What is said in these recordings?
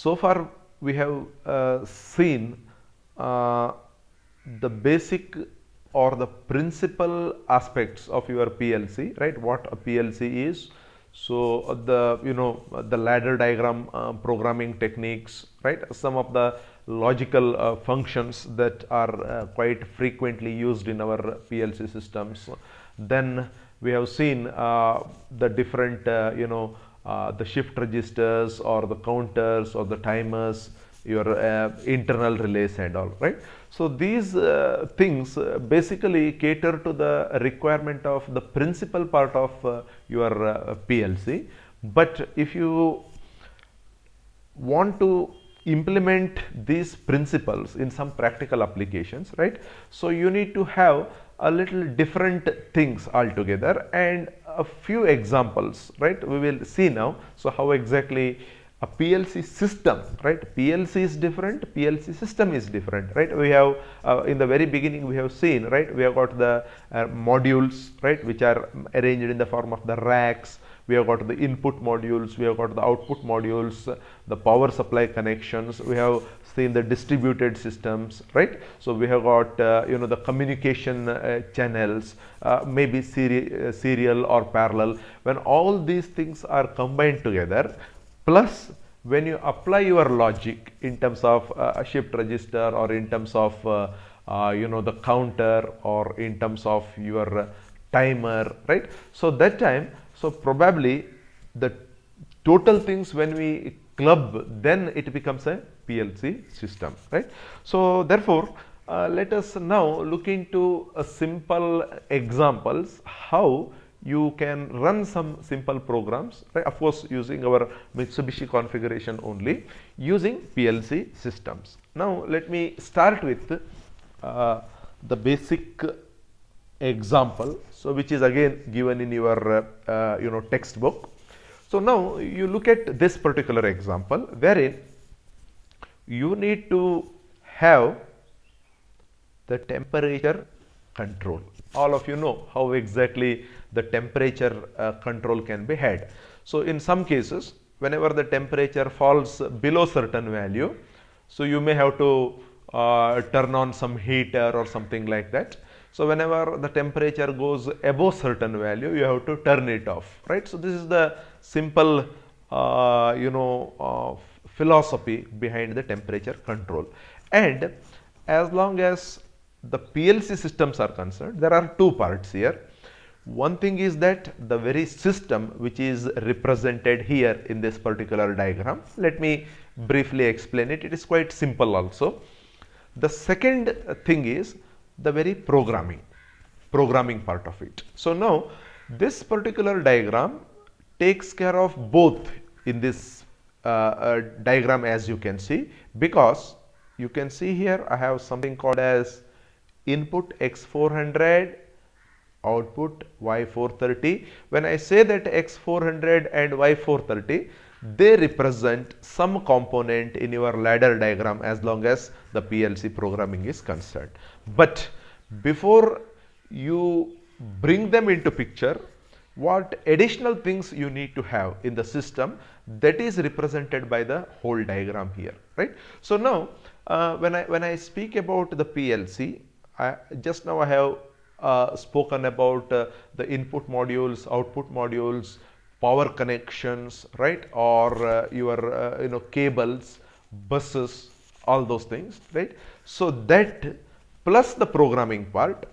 So far we have seen the basic or the principal aspects of your PLC, right? What a PLC is. So the the ladder diagram programming techniques, right? Some of the logical functions that are quite frequently used in our PLC systems. Then we have seen the different the shift registers or the counters or the timers, your internal relays and all, right? So these things basically cater to the requirement of the principal part of your PLC. But if you want to implement these principles in some practical applications, right? So you need to have a little different things altogether, and a few examples, right, we will see now. So how exactly a PLC system, right? PLC is different, PLC system is different, right? We have in the very beginning we have seen, right, we have got the modules, right, which are arranged in the form of the racks. We have got the input modules, we have got the output modules, the power supply connections, we have seen the distributed systems, right? So we have got the communication channels, maybe serial or parallel. When all these things are combined together, plus when you apply your logic in terms of a shift register, or in terms of the counter, or in terms of your timer, right? So that time, so probably the total things when we club, then it becomes a PLC system, right? So therefore let us now look into a simple examples how you can run some simple programs, right? Of course using our Mitsubishi configuration only, using PLC systems. Now let me start with the basic example, so which is again given in your textbook. So now you look at this particular example, wherein you need to have the temperature control. All of you know how exactly the temperature control can be had. So in some cases, whenever the temperature falls below certain value, so you may have to turn on some heater or something like that. So whenever the temperature goes above certain value, you have to turn it off, right? So this is the simple philosophy behind the temperature control. And as long as the PLC systems are concerned, there are two parts here. One thing is that the very system which is represented here in this particular diagram, let me briefly explain it. It is quite simple also. The second thing is the very programming part of it. So now this particular diagram takes care of both in this diagram, as you can see, because you can see here I have something called as input X400, output Y430. When I say that X400 and Y430, they represent some component in your ladder diagram as long as the PLC programming is concerned. But before you bring them into picture, what additional things you need to have in the system, that is represented by the whole diagram here, right? So now when I speak about the PLC, just now I have spoken about the input modules, output modules, power connections, right, or your cables, buses, all those things, right? So that plus the programming part,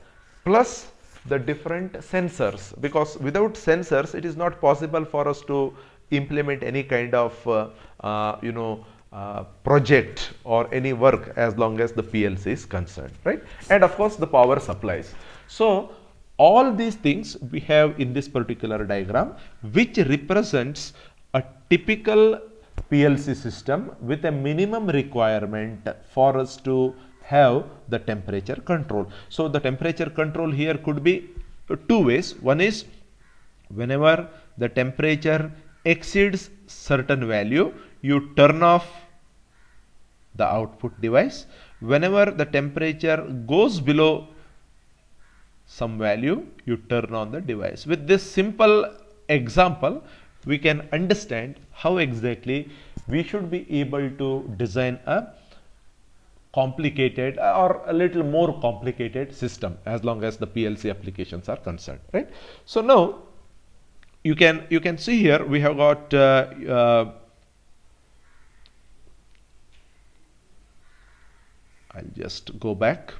plus the different sensors, because without sensors it is not possible for us to implement any kind of project or any work as long as the PLC is concerned, right? And of course the power supplies. So all these things we have in this particular diagram, which represents a typical PLC system with a minimum requirement for us to have the temperature control. So the temperature control here could be two ways. One is whenever the temperature exceeds certain value, you turn off the output device. Whenever the temperature goes below some value, you turn on the device. With this simple example, we can understand how exactly we should be able to design a complicated or a little more complicated system as long as the PLC applications are concerned, right? So now you can see here we have got I'll just go back.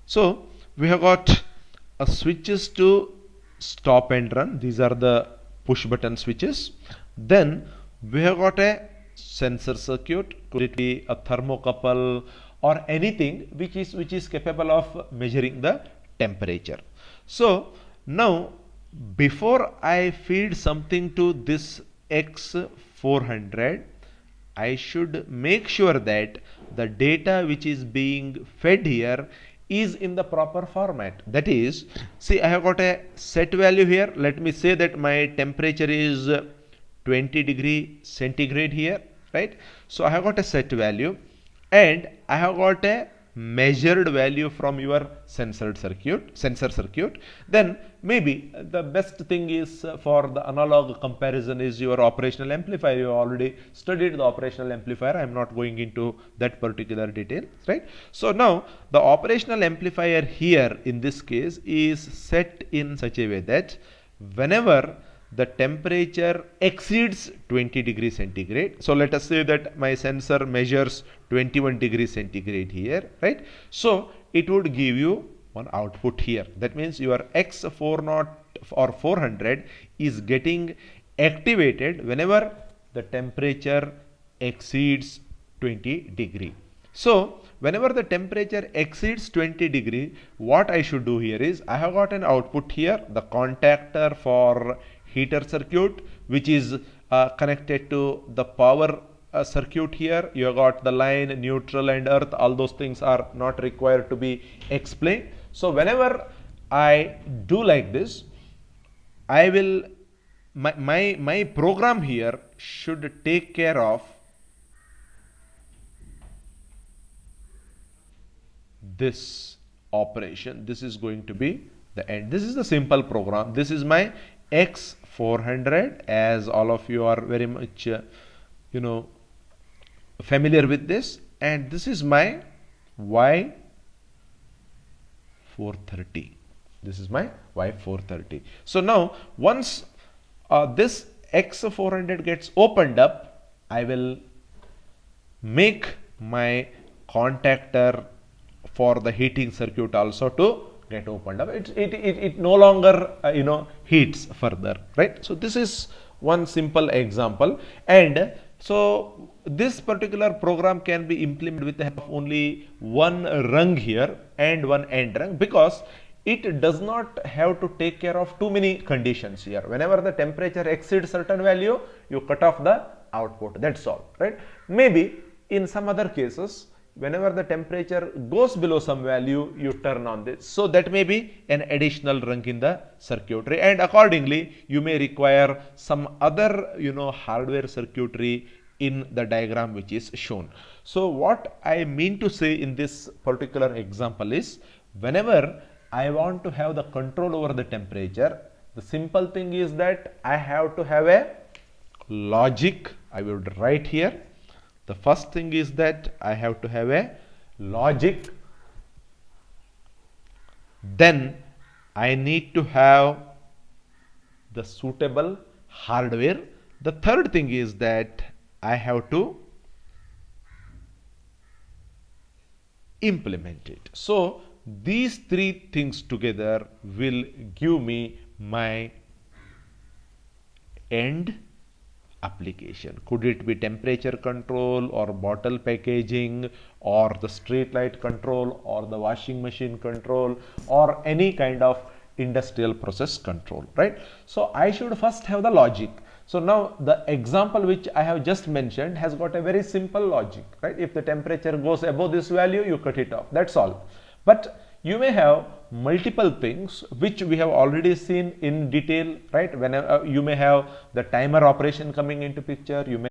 So we have got a switches to stop and run. These are the push button switches. Then we have got a sensor circuit. Could it be a thermocouple or anything which is capable of measuring the temperature. So now before I feed something to this X400, I should make sure that the data which is being fed here is in the proper format. That is, see, I have got a set value here. Let me say that my temperature is 20 degree centigrade here, right? So I have got a set value and I have got a measured value from your sensor circuit. Then maybe the best thing is for the analog comparison is your operational amplifier. You already studied the operational amplifier. I am not going into that particular detail, right? So now the operational amplifier here in this case is set in such a way that whenever the temperature exceeds 20 degrees centigrade. So let us say that my sensor measures 21 degrees centigrade here, right? So it would give you one output here. That means your X400 or 400 is getting activated whenever the temperature exceeds 20 degree. So whenever the temperature exceeds 20 degree, what I should do here is I have got an output here, the contactor for heater circuit, which is connected to the power circuit here. You have got the line, neutral and earth. All those things are not required to be explained. So whenever I do like this, I will my program here should take care of this operation. This is going to be the end. This is the simple program. This is my X400, as all of you are very much familiar with this, and this is my Y430. This is my Y430. So now once this X400 gets opened up, I will make my contactor for the heating circuit also to get opened up. It no longer heats further, right? So this is one simple example, and so this particular program can be implemented with the help of only one rung here and one end rung, because it does not have to take care of too many conditions here. Whenever the temperature exceeds certain value, you cut off the output. That's all, right? Maybe in some other cases, whenever the temperature goes below some value, you turn on this. So that may be an additional rung in the circuitry, and accordingly you may require some other hardware circuitry in the diagram which is shown. So what I mean to say in this particular example is, whenever I want to have the control over the temperature, the simple thing is that I have to have a logic. I would write here. The first thing is that I have to have a logic. Then I need to have the suitable hardware. The third thing is that I have to implement it. So these three things together will give me my end application. Could it be temperature control or bottle packaging or the street light control or the washing machine control or any kind of industrial process control, right? So I should first have the logic. So now the example which I have just mentioned has got a very simple logic, right? If the temperature goes above this value, you cut it off. That's all. But you may have multiple things which we have already seen in detail, right? Whenever you may have the timer operation coming into picture, you may